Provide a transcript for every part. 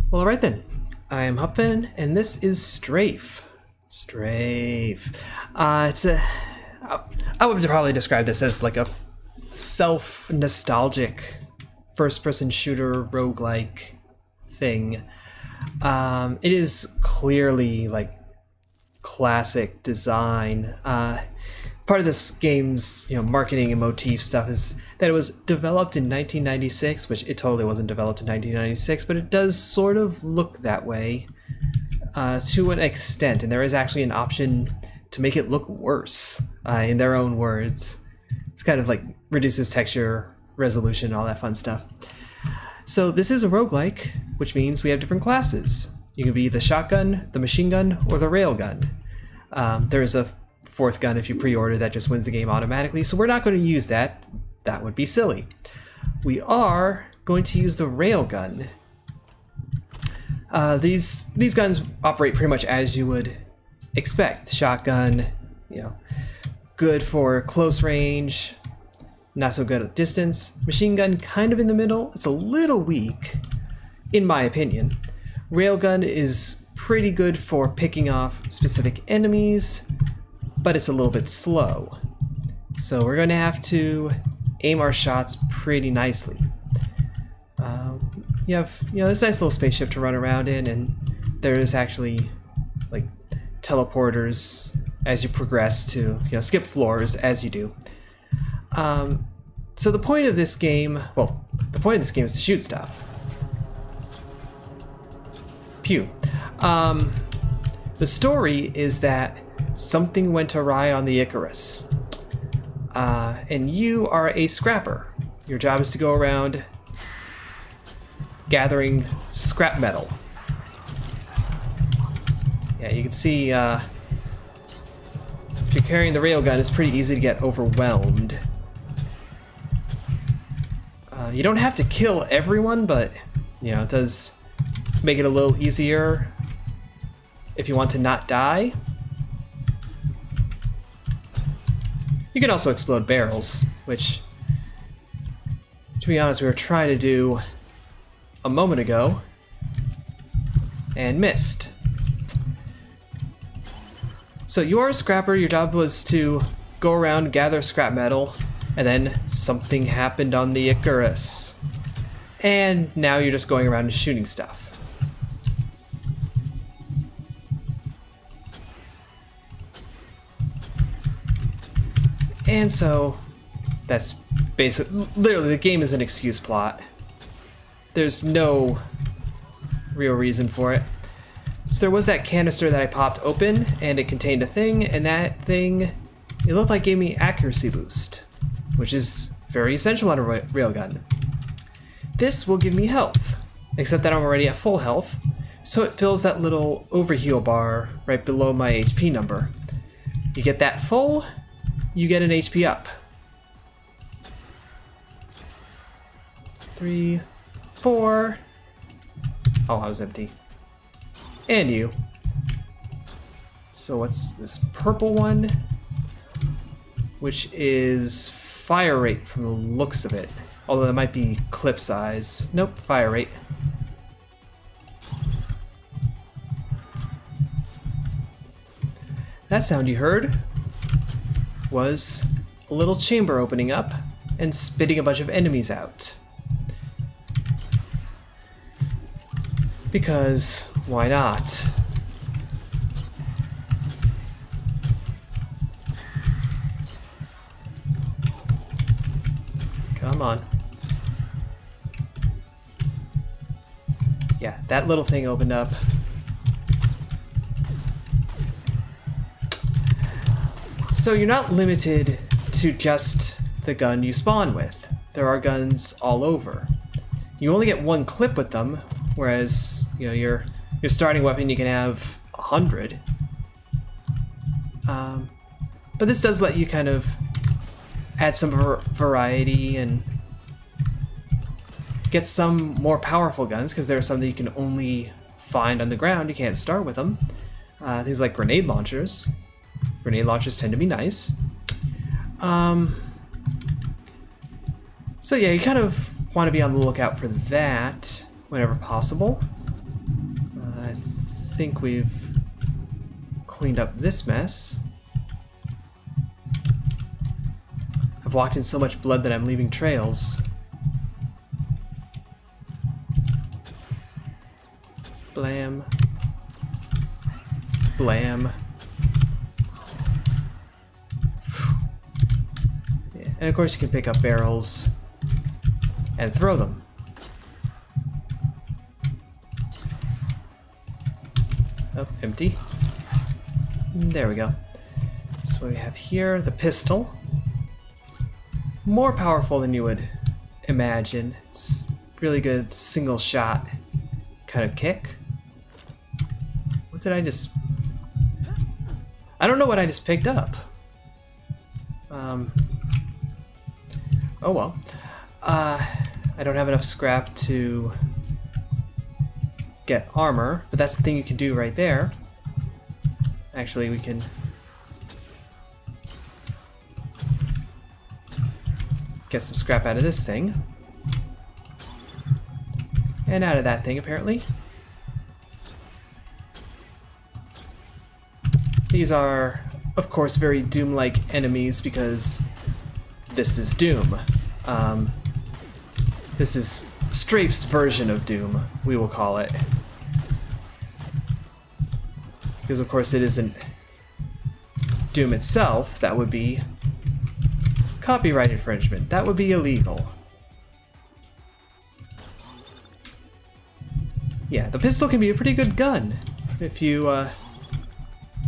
Well, alright then. I'm Hupfen, and this is STRAFE. STRAFE. It's a... I would probably describe this as like a self-nostalgic first-person shooter roguelike thing. It is clearly like classic design. Part of this game's marketing and motif stuff is that it was developed in 1996, which it totally wasn't developed in 1996, but it does sort of look that way to an extent, and there is actually an option to make it look worse, in their own words. It's kind of like reduces texture, resolution, all that fun stuff. So this is a roguelike, which means we have different classes. You can be the shotgun, the machine gun, or the railgun. There is a fourth gun if you pre-order that just wins the game automatically, so we're not going to use that. That would be silly. We are going to use the railgun. These guns operate pretty much as you would expect. Shotgun, good for close range, not so good at distance. Machine gun kind of in the middle. It's a little weak, in my opinion. Railgun is pretty good for picking off specific enemies, but it's a little bit slow. So we're going to have to aim our shots pretty nicely. You have this nice little spaceship to run around in, and there is actually like teleporters as you progress to skip floors as you do. So the point of this game, is to shoot stuff. Pew. The story is that something went awry on the Icarus, and you are a scrapper. Your job is to go around gathering scrap metal. Yeah, you can see if you're carrying the railgun, it's pretty easy to get overwhelmed. You don't have to kill everyone, but it does make it a little easier if you want to not die. You can also explode barrels, which, to be honest, we were trying to do a moment ago and missed. So you are a scrapper. Your job was to go around, gather scrap metal, and then something happened on the Icarus. And now you're just going around and shooting stuff. And so that's literally the game is an excuse plot. There's no real reason for it. So there was that canister that I popped open, and it contained a thing, and that thing, it looked like gave me accuracy boost, which is very essential on a railgun. This will give me health, except that I'm already at full health, so it fills that little overheal bar right below my HP number. You get that full, you get an HP up. 3, 4. Oh, I was empty. And you. So what's this purple one? Which is fire rate from the looks of it. Although that might be clip size. Nope, fire rate. That sound you heard was a little chamber opening up and spitting a bunch of enemies out. Because why not? Come on. Yeah, that little thing opened up. So you're not limited to just the gun you spawn with. There are guns all over. You only get one clip with them, whereas your starting weapon you can have 100. But this does let you kind of add some variety and get some more powerful guns, because there are some that you can only find on the ground. You can't start with them. Things like grenade launchers. Grenade launchers tend to be nice. So yeah, you kind of want to be on the lookout for that whenever possible. think we've cleaned up this mess. I've walked in so much blood that I'm leaving trails. Blam. Blam. Yeah. And of course you can pick up barrels and throw them. Oh, empty. There we go. So what we have here, the pistol. More powerful than you would imagine. It's really good single shot kind of kick. What did I just... I don't know what I just picked up. Oh well. I don't have enough scrap to get armor, but that's the thing you can do right there. Actually, we can get some scrap out of this thing. And out of that thing, apparently. These are, of course, very Doom-like enemies because this is Doom. This is STRAFE's version of Doom, we will call it. Because, of course, it isn't Doom itself. That would be copyright infringement. That would be illegal. Yeah, the pistol can be a pretty good gun if you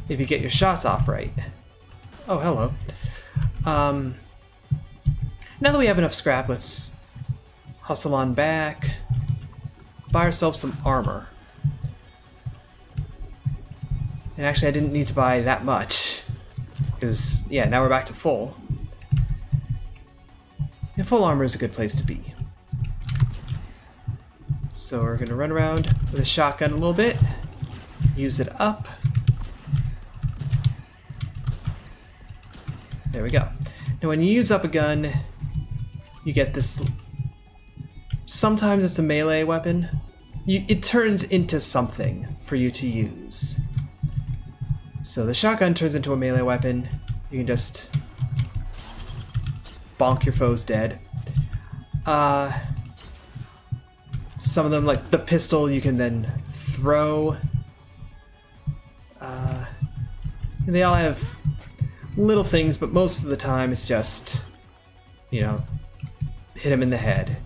get your shots off right. Oh, hello. Now that we have enough scrap, let's hustle on back, buy ourselves some armor. And actually, I didn't need to buy that much, because, yeah, now we're back to full. And full armor is a good place to be. So we're going to run around with a shotgun a little bit, use it up. There we go. Now when you use up a gun, you get this... Sometimes it's a melee weapon. It turns into something for you to use. So the shotgun turns into a melee weapon. You can just bonk your foes dead. Some of them, like the pistol, you can then throw. And they all have little things, but most of the time it's just, you know, hit him in the head.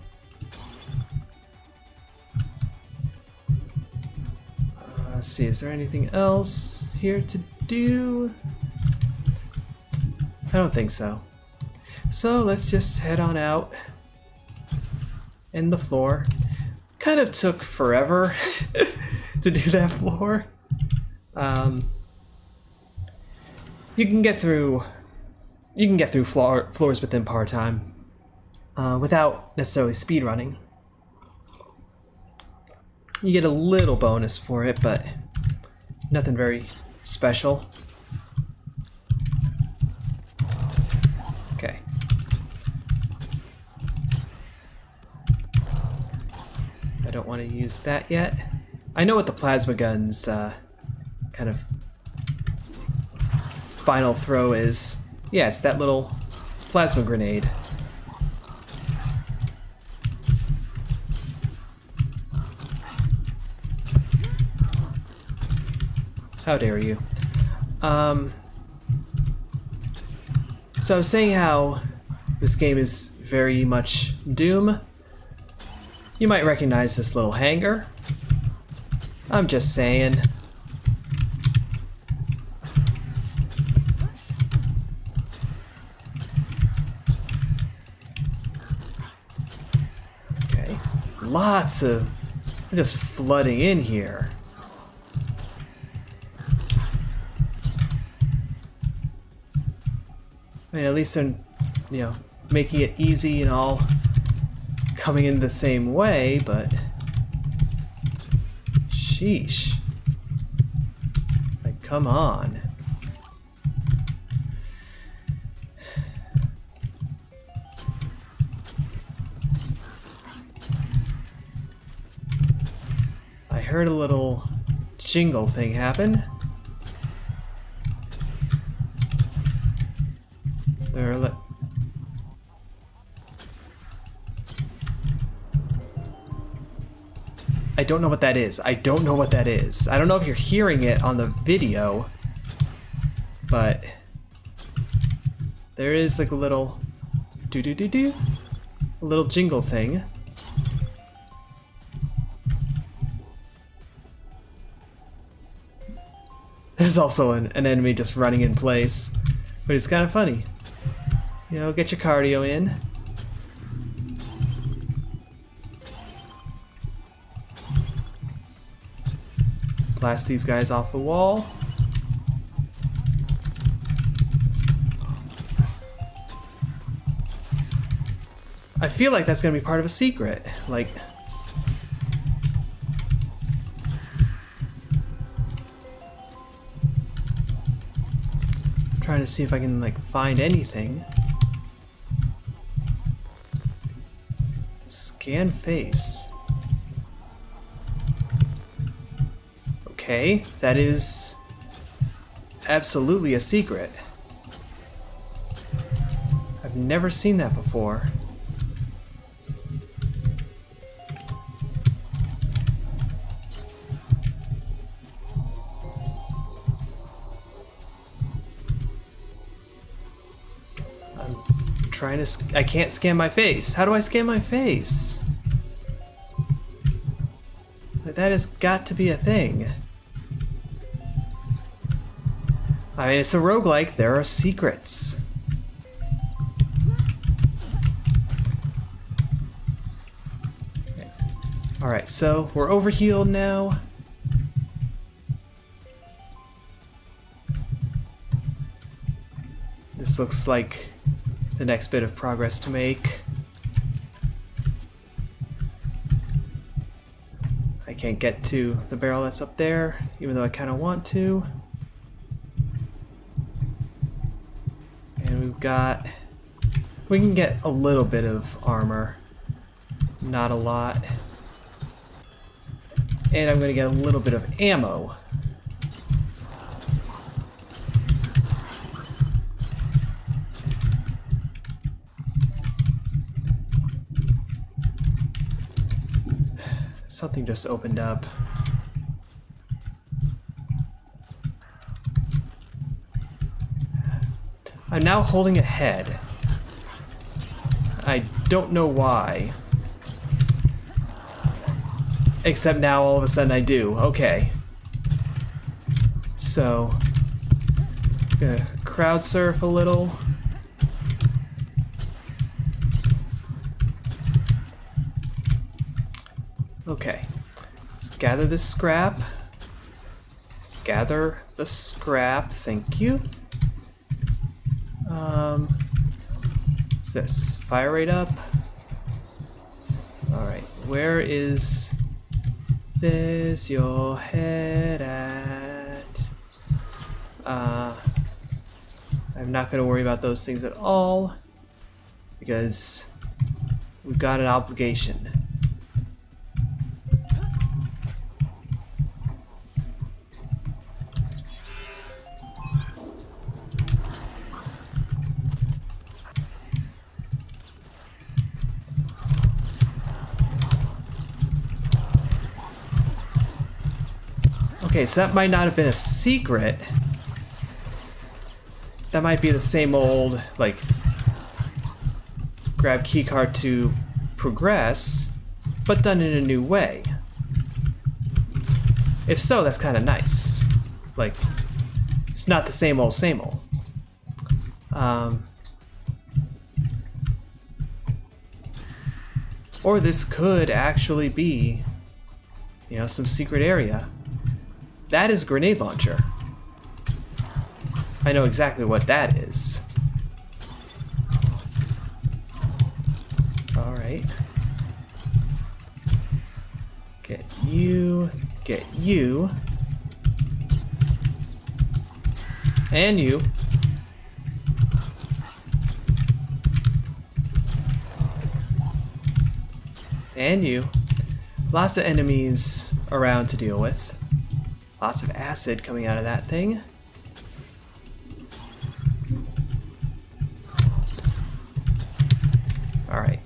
Let's see, is there anything else here to do? I don't think so. So let's just head on out. End the floor. Kind of took forever to do that floor. You can get through floors within par time without necessarily speedrunning. You get a little bonus for it, but nothing very special. Okay. I don't want to use that yet. I know what the plasma gun's kind of final throw is. Yeah, it's that little plasma grenade. How dare you. So I was saying how this game is very much Doom. You might recognize this little hangar. I'm just saying. Okay. Lots of... They're just flooding in here. I mean, at least they're, you know, making it easy and all coming in the same way, but sheesh. Like, come on. I heard a little jingle thing happen. I don't know what that is. I don't know what that is. I don't know if you're hearing it on the video, but there is like a little do-do-do-do, a little jingle thing. There's also an enemy just running in place, but it's kind of funny. You know, get your cardio in. Blast these guys off the wall. I feel like that's gonna be part of a secret. Like, trying to see if I can like find anything. Scan face. Okay, that is absolutely a secret. I've never seen that before. I'm trying to... I can't scan my face. How do I scan my face? That has got to be a thing. I mean, it's a roguelike, there are secrets. Okay. Alright, so we're overhealed now. This looks like the next bit of progress to make. I can't get to the barrel that's up there, even though I kind of want to. And we've got... we can get a little bit of armor. Not a lot. And I'm going to get a little bit of ammo. Something just opened up. I'm now holding a head. I don't know why. Except now all of a sudden I do. Okay. So, I'm gonna crowd surf a little. Okay. Let's gather this scrap. Gather the scrap, thank you. What's this? Fire rate up. Alright, where is this your head at? I'm not going to worry about those things at all because we've got an obligation. Okay, so that might not have been a secret. That might be the same old, like, grab keycard to progress, but done in a new way. If so, that's kind of nice. Like, it's not the same old, same old. Or this could actually be, you know, some secret area. That is a grenade launcher. I know exactly what that is. Alright. Get you, and you. And you. Lots of enemies around to deal with. Lots of acid coming out of that thing. Alright.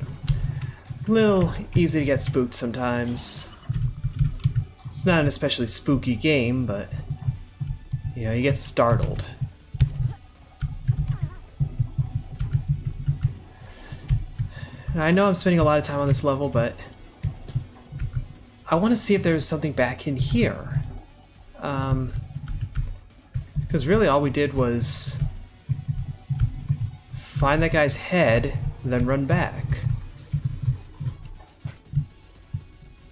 Little easy to get spooked sometimes. It's not an especially spooky game, but you know, you get startled. I know I'm spending a lot of time on this level, but I want to see if there's something back in here. Because really all we did was find that guy's head and then run back.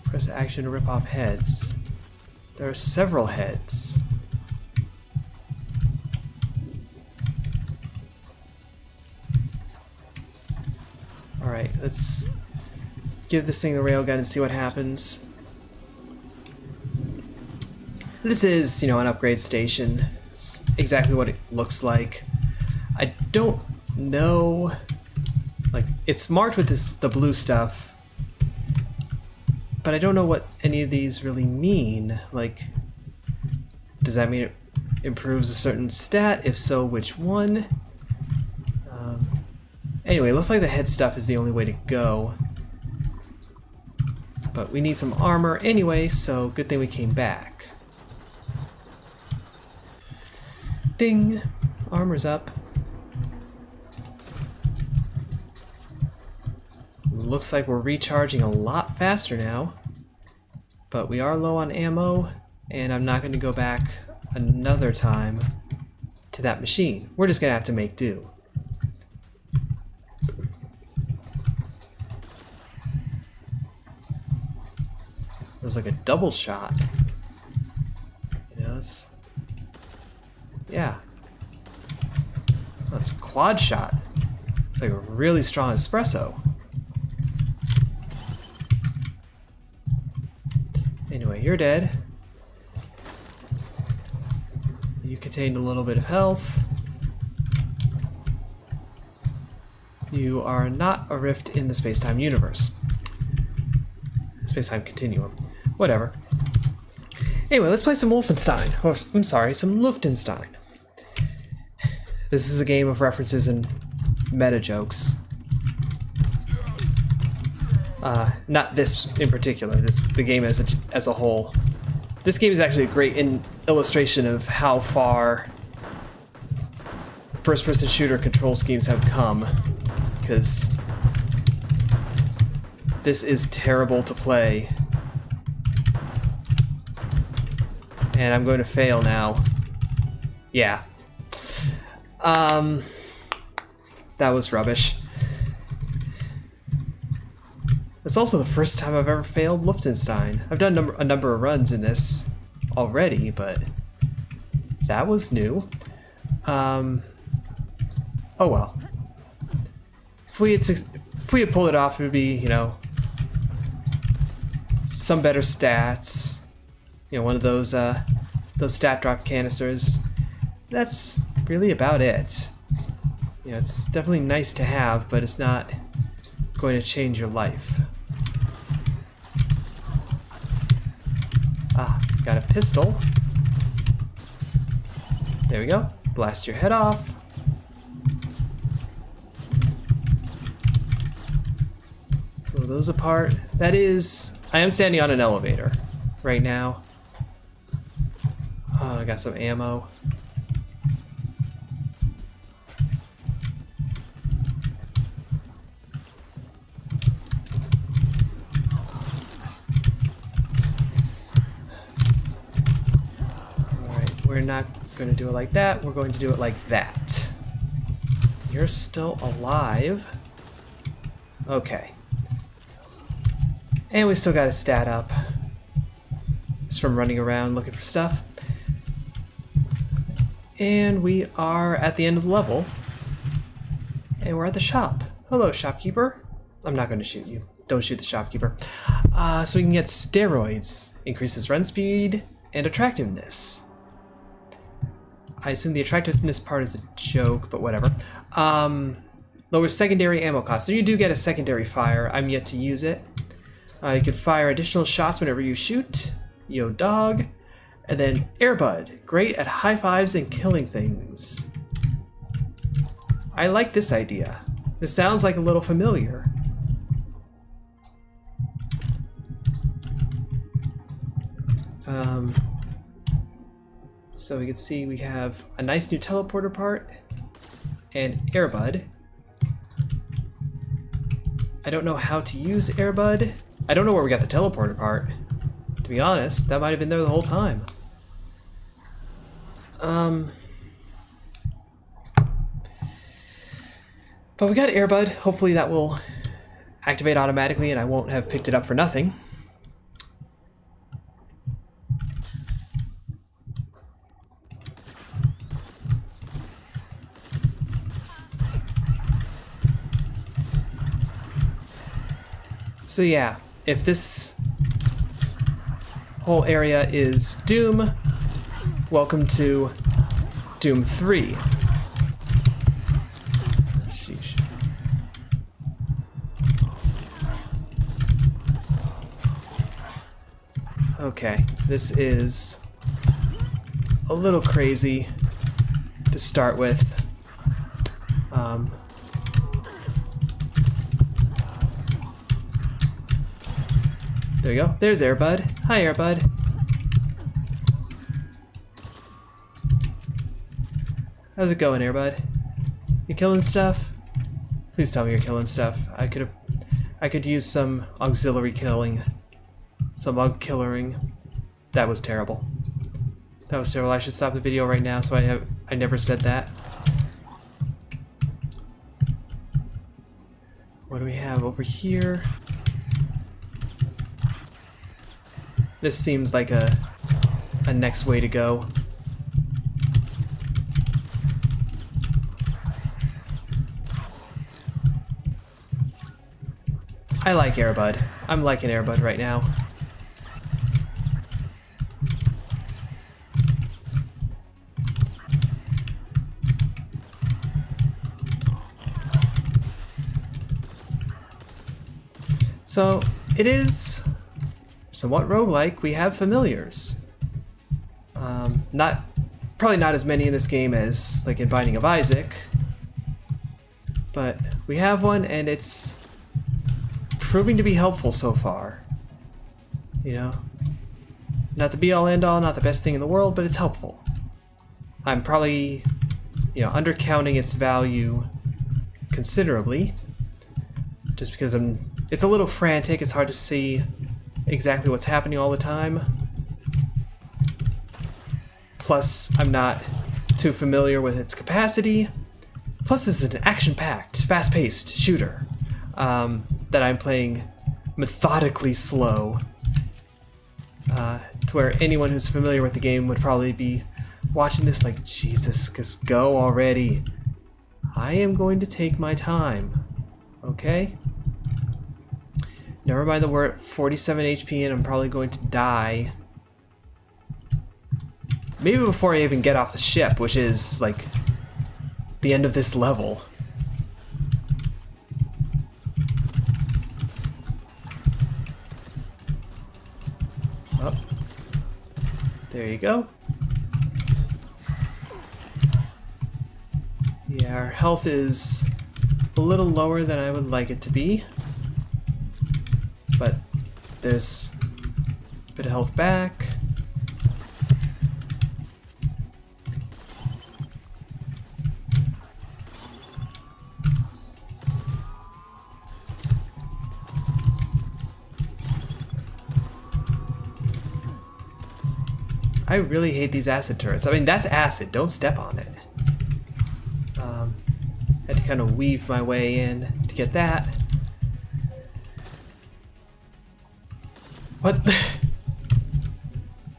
Press action to rip off heads. There are several heads. Alright, let's give this thing the railgun and see what happens. This is, you know, an upgrade station. It's exactly what it looks like. I don't know... Like, it's marked with the blue stuff, but I don't know what any of these really mean. Like, does that mean it improves a certain stat? If so, which one? Anyway, it looks like the head stuff is the only way to go. But we need some armor anyway, so good thing we came back. Ding! Armor's up. Looks like we're recharging a lot faster now. But we are low on ammo, and I'm not going to go back another time to that machine. We're just going to have to make do. It was like a double shot. You know, it's... Yeah. Oh, it's a quad shot. It's like a really strong espresso. Anyway, you're dead. You contained a little bit of health. You are not a rift in the space-time universe. Space-time continuum. Whatever. Anyway, let's play some Wolfenstein. Or, I'm sorry, some Luftenstein. This is a game of references and meta jokes. Not this in particular, the game as a whole. This game is actually a great illustration of how far first-person shooter control schemes have come, because this is terrible to play. And I'm going to fail now. Yeah. That was rubbish. It's also the first time I've ever failed Luftenstein. I've done a number of runs in this already, but that was new. Oh well. If we had pulled it off, it would be, you know, some better stats. You know, one of those stat drop canisters. That's really about it. You know, it's definitely nice to have, but it's not going to change your life. Ah, got a pistol. There we go. Blast your head off. Pull those apart. That is... I am standing on an elevator right now. Oh, I got some ammo. We're not going to do it like that. We're going to do it like that. You're still alive. Okay. And we still got a stat up. Just from running around looking for stuff. And we are at the end of the level. And we're at the shop. Hello, shopkeeper. I'm not going to shoot you. Don't shoot the shopkeeper. So we can get steroids. Increases run speed and attractiveness. I assume the attractiveness part is a joke, but whatever. Lowers secondary ammo cost. So you do get a secondary fire. I'm yet to use it. You can fire additional shots whenever you shoot. Yo, dog. And then Airbud, great at high fives and killing things. I like this idea. This sounds like a little familiar. So we can see we have a nice new teleporter part and Airbud. I don't know how to use Airbud. I don't know where we got the teleporter part. To be honest, that might have been there the whole time. But we got Airbud. Hopefully that will activate automatically and I won't have picked it up for nothing. So yeah, if this whole area is Doom, welcome to Doom 3. Sheesh. Okay, this is a little crazy to start with. There you go. There's Airbud. Hi, Airbud. How's it going, Airbud? You killing stuff? Please tell me you're killing stuff. I could use some auxiliary killing. Some killering. That was terrible. That was terrible. I should stop the video right now so I never said that. What do we have over here? This seems like a next way to go. I like Airbud. I'm liking Airbud right now. So it is somewhat roguelike. We have familiars. Probably not as many in this game as like in Binding of Isaac, but we have one and it's proving to be helpful so far. You know, not the be-all end-all, not the best thing in the world, but it's helpful. I'm probably, undercounting its value considerably, just because it's a little frantic. It's hard to see exactly what's happening all the time. Plus, I'm not too familiar with its capacity. Plus, this is an action-packed, fast-paced shooter that I'm playing methodically slow. To where anyone who's familiar with the game would probably be watching this like, Jesus, just go already. I am going to take my time, okay? Never mind that we're at 47 HP and I'm probably going to die. Maybe before I even get off the ship, which is, like, the end of this level. Oh. There you go. Yeah, our health is a little lower than I would like it to be. But there's a bit of health back. I really hate these acid turrets. I mean, that's acid. Don't step on it. Had to kind of weave my way in to get that. What? Did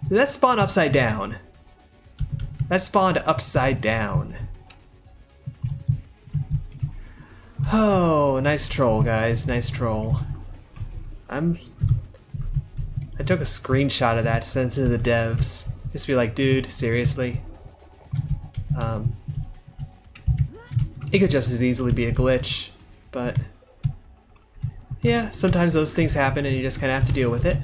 that spawn upside down? That spawned upside down. Oh, nice troll, guys. Nice troll. I took a screenshot of that to send to the devs. Just be like, dude, seriously? It could just as easily be a glitch, but yeah, sometimes those things happen and you just kind of have to deal with it.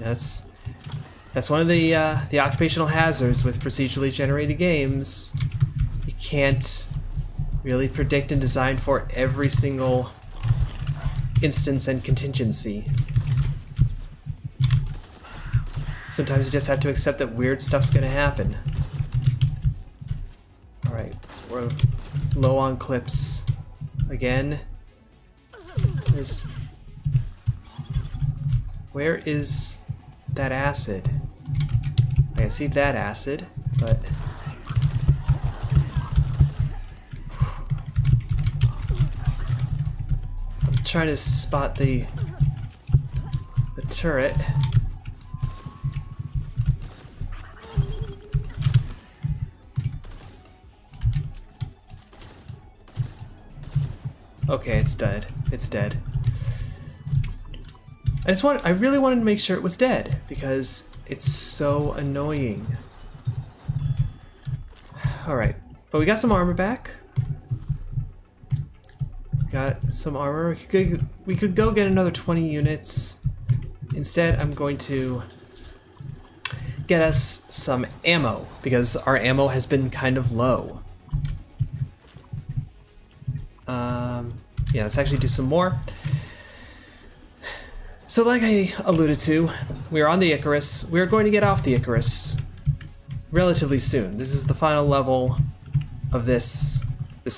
That's one of the occupational hazards with procedurally generated games. You can't really predict and design for every single instance and contingency. Sometimes you just have to accept that weird stuff's gonna happen. Alright, we're low on clips again. Where is that acid? I see that acid, but I'm trying to spot the turret. Okay, it's dead. It's dead. I really wanted to make sure it was dead because it's so annoying. Alright, but we got some armor back. Got some armor. We could go get another 20 units. Instead, I'm going to get us some ammo because our ammo has been kind of low. Yeah, let's actually do some more. So like I alluded to, we are on the Icarus. We are going to get off the Icarus relatively soon. This is the final level of this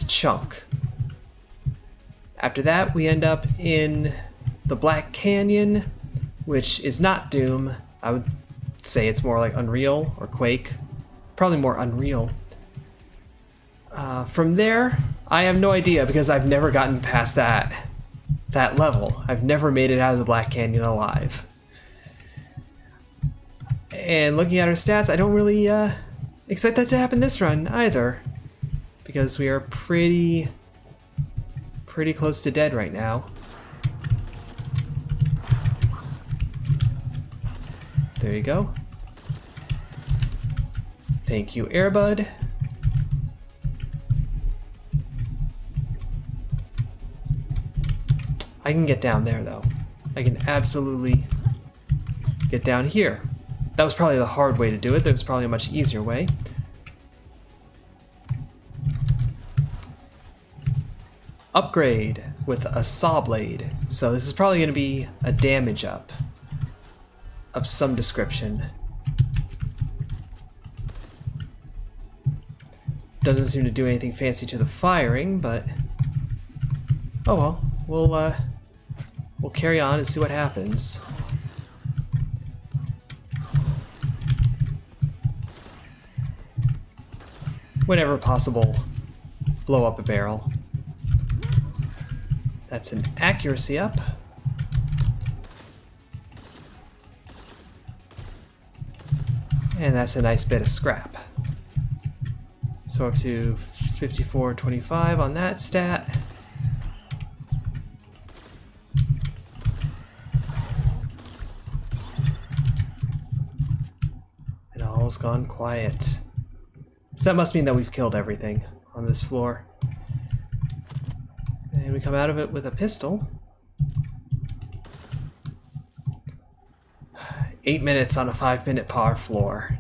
chunk. After that, we end up in the Black Canyon, which is not Doom. I would say it's more like Unreal or Quake. Probably more Unreal. From there, I have no idea because I've never gotten past that level. I've never made it out of the Black Canyon alive. And looking at our stats, I don't really expect that to happen this run either, because we are pretty close to dead right now. There you go. Thank you, Airbud. I can get down there though. I can absolutely get down here. That was probably the hard way to do it. There was probably a much easier way. Upgrade with a saw blade. So this is probably going to be a damage up of some description. Doesn't seem to do anything fancy to the firing, but oh well. We'll carry on and see what happens. Whenever possible, blow up a barrel. That's an accuracy up. And that's a nice bit of scrap. So up to 54.25 on that stat. All's gone quiet. So that must mean that we've killed everything on this floor. And we come out of it with a pistol. 8 minutes on a 5-minute par floor.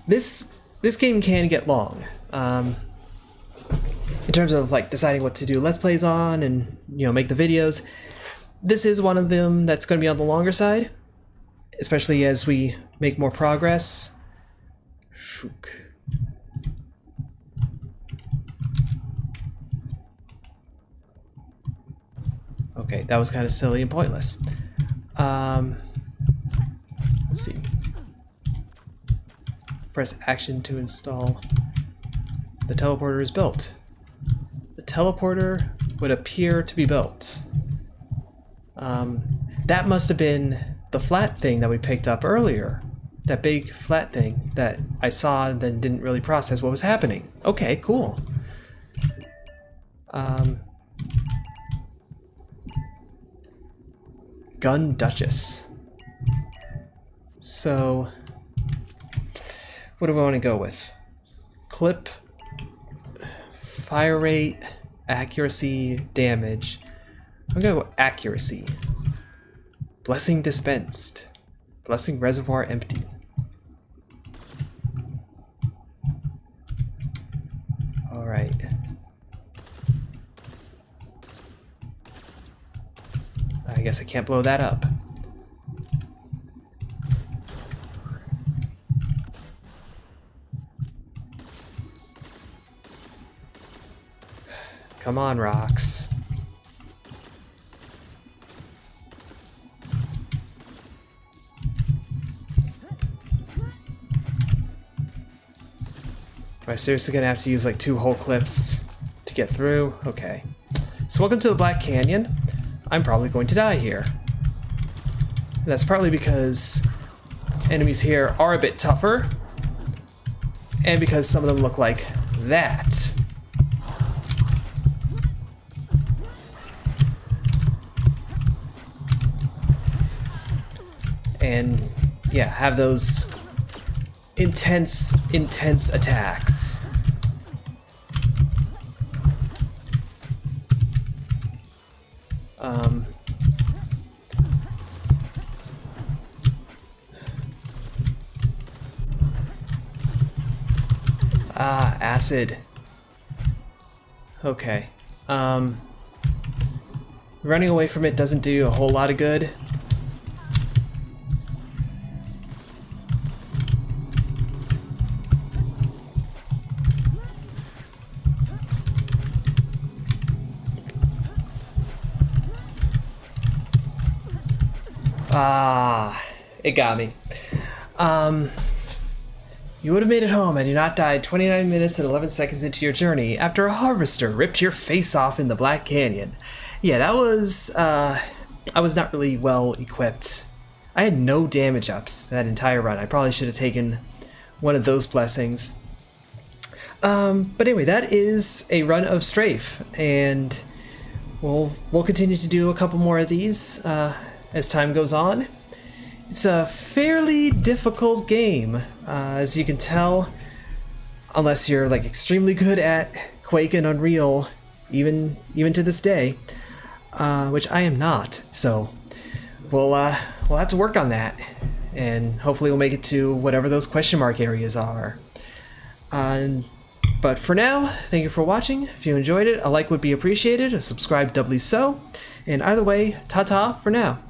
This game can get long. In terms of like deciding what to do Let's Plays on and make the videos. This is one of them that's going to be on the longer side, especially as we make more progress. Okay, that was kind of silly and pointless. Let's see. Press action to install. The teleporter is built. The teleporter would appear to be built. That must have been the flat thing that we picked up earlier. That big flat thing that I saw and then didn't really process what was happening. Okay, cool. Gun Duchess. So, what do we want to go with? Clip, fire rate, accuracy, damage. I'm gonna go accuracy. Blessing dispensed. Blessing reservoir empty. Alright. I guess I can't blow that up. Come on, rocks. Am I seriously gonna have to use like 2 whole clips to get through? Okay. So welcome to the Black Canyon. I'm probably going to die here. And that's partly because enemies here are a bit tougher, and because some of them look like that. And yeah, have those intense attacks. Acid. Okay. Running away from it doesn't do a whole lot of good. It got me. You would have made it home had you not died 29 minutes and 11 seconds into your journey after a harvester ripped your face off in the Black Canyon. Yeah, that was, I was not really well equipped. I had no damage ups that entire run. I probably should have taken one of those blessings. But anyway, that is a run of Strafe, and we'll continue to do a couple more of these as time goes on. It's a fairly difficult game, as you can tell, unless you're like extremely good at Quake and Unreal, even to this day, which I am not. So we'll have to work on that, and hopefully we'll make it to whatever those question mark areas are. But for now, thank you for watching. If you enjoyed it, a like would be appreciated, a subscribe doubly so, and either way, ta-ta for now.